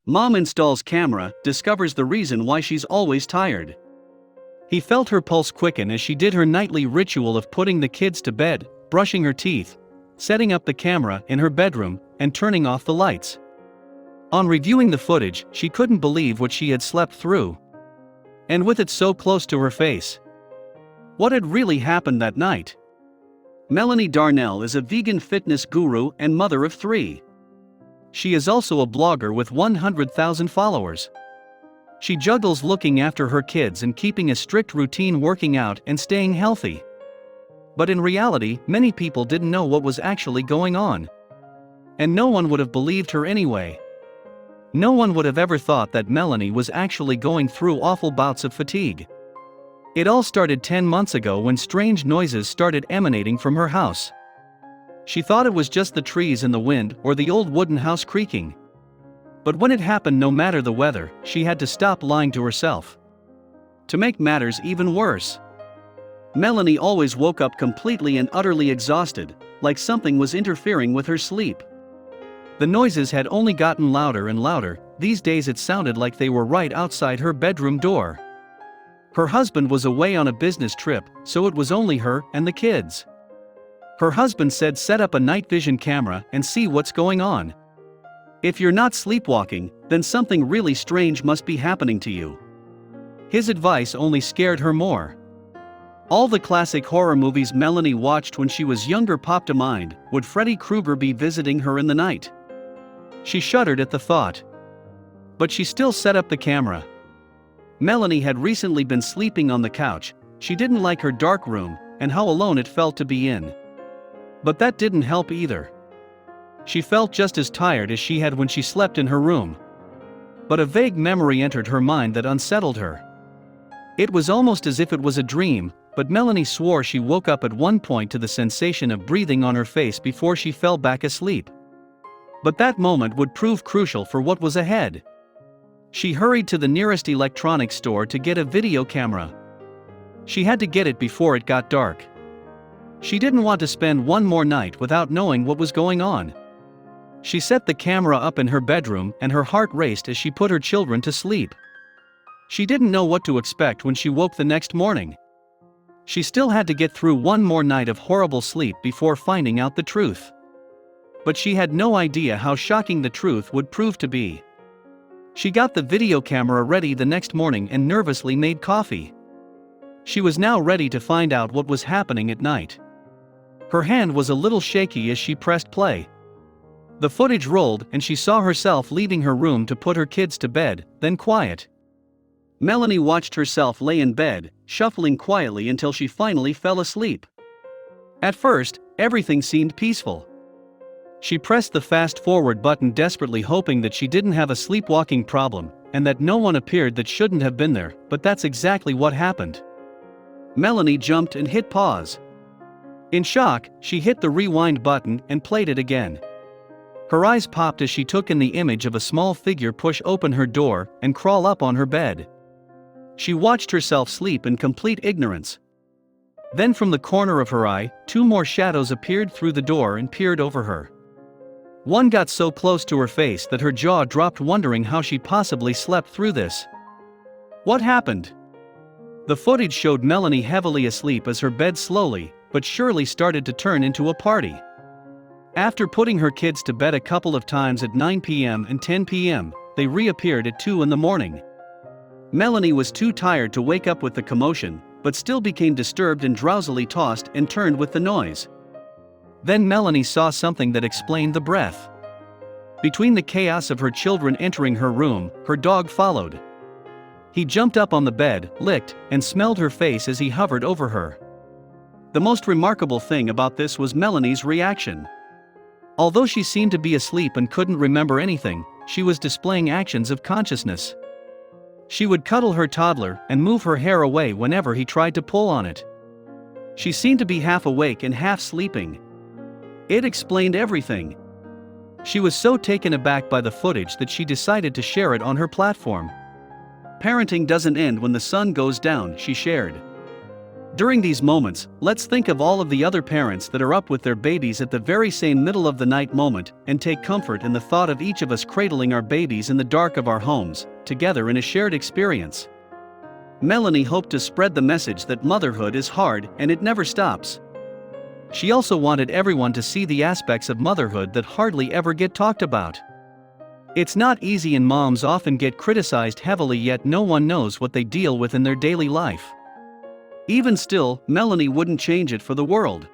Mom installs camera, discovers the reason why she's always tired. He felt her pulse quicken as she did her nightly ritual of putting the kids to bed, brushing her teeth, setting up the camera in her bedroom, and turning off the lights. On reviewing the footage, she couldn't believe what she had slept through. And with it so close to her face. What had really happened that night? Melanie Darnell is a vegan fitness guru and mother of 3. She is also a blogger with 100,000 followers. She juggles looking after her kids and keeping a strict routine, working out and staying healthy. But in reality, many people didn't know what was actually going on. And no one would have believed her anyway. No one would have ever thought that Melanie was actually going through awful bouts of fatigue. It all started 10 months ago when strange noises started emanating from her house. She thought it was just the trees in the wind or the old wooden house creaking. But when it happened, no matter the weather, she had to stop lying to herself. To make matters even worse, Melanie always woke up completely and utterly exhausted, like something was interfering with her sleep. The noises had only gotten louder and louder. These days it sounded like they were right outside her bedroom door. Her husband was away on a business trip, so it was only her and the kids. Her husband said, set up a night vision camera and see what's going on. If you're not sleepwalking, then something really strange must be happening to you. His advice only scared her more. All the classic horror movies Melanie watched when she was younger popped to mind. Would Freddy Krueger be visiting her in the night? She shuddered at the thought. But she still set up the camera. Melanie had recently been sleeping on the couch. She didn't like her dark room, and how alone it felt to be in. But that didn't help either. She felt just as tired as she had when she slept in her room. But a vague memory entered her mind that unsettled her. It was almost as if it was a dream, but Melanie swore she woke up at one point to the sensation of breathing on her face before she fell back asleep. But that moment would prove crucial for what was ahead. She hurried to the nearest electronics store to get a video camera. She had to get it before it got dark. She didn't want to spend one more night without knowing what was going on. She set the camera up in her bedroom and her heart raced as she put her children to sleep. She didn't know what to expect when she woke the next morning. She still had to get through one more night of horrible sleep before finding out the truth. But she had no idea how shocking the truth would prove to be. She got the video camera ready the next morning and nervously made coffee. She was now ready to find out what was happening at night. Her hand was a little shaky as she pressed play. The footage rolled and she saw herself leaving her room to put her kids to bed, then quiet. Melanie watched herself lay in bed, shuffling quietly until she finally fell asleep. At first, everything seemed peaceful. She pressed the fast-forward button, desperately hoping that she didn't have a sleepwalking problem, and that no one appeared that shouldn't have been there, but that's exactly what happened. Melanie jumped and hit pause. In shock, she hit the rewind button and played it again. Her eyes popped as she took in the image of a small figure push open her door and crawl up on her bed. She watched herself sleep in complete ignorance. Then from the corner of her eye, 2 more shadows appeared through the door and peered over her. One got so close to her face that her jaw dropped, wondering how she possibly slept through this. What happened? The footage showed Melanie heavily asleep as her bed slowly, but surely started to turn into a party. After putting her kids to bed a couple of times at 9 p.m. and 10 p.m., they reappeared at 2 in the morning. Melanie was too tired to wake up with the commotion, but still became disturbed and drowsily tossed and turned with the noise. Then Melanie saw something that explained the breath. Between the chaos of her children entering her room, her dog followed. He jumped up on the bed, licked, and smelled her face as he hovered over her. The most remarkable thing about this was Melanie's reaction. Although she seemed to be asleep and couldn't remember anything, she was displaying actions of consciousness. She would cuddle her toddler and move her hair away whenever he tried to pull on it. She seemed to be half awake and half sleeping. It explained everything. She was so taken aback by the footage that she decided to share it on her platform. Parenting doesn't end when the sun goes down, she shared. During these moments, let's think of all of the other parents that are up with their babies at the very same middle of the night moment and take comfort in the thought of each of us cradling our babies in the dark of our homes, together in a shared experience. Melanie hoped to spread the message that motherhood is hard and it never stops. She also wanted everyone to see the aspects of motherhood that hardly ever get talked about. It's not easy and moms often get criticized heavily, yet no one knows what they deal with in their daily life. Even still, Melanie wouldn't change it for the world.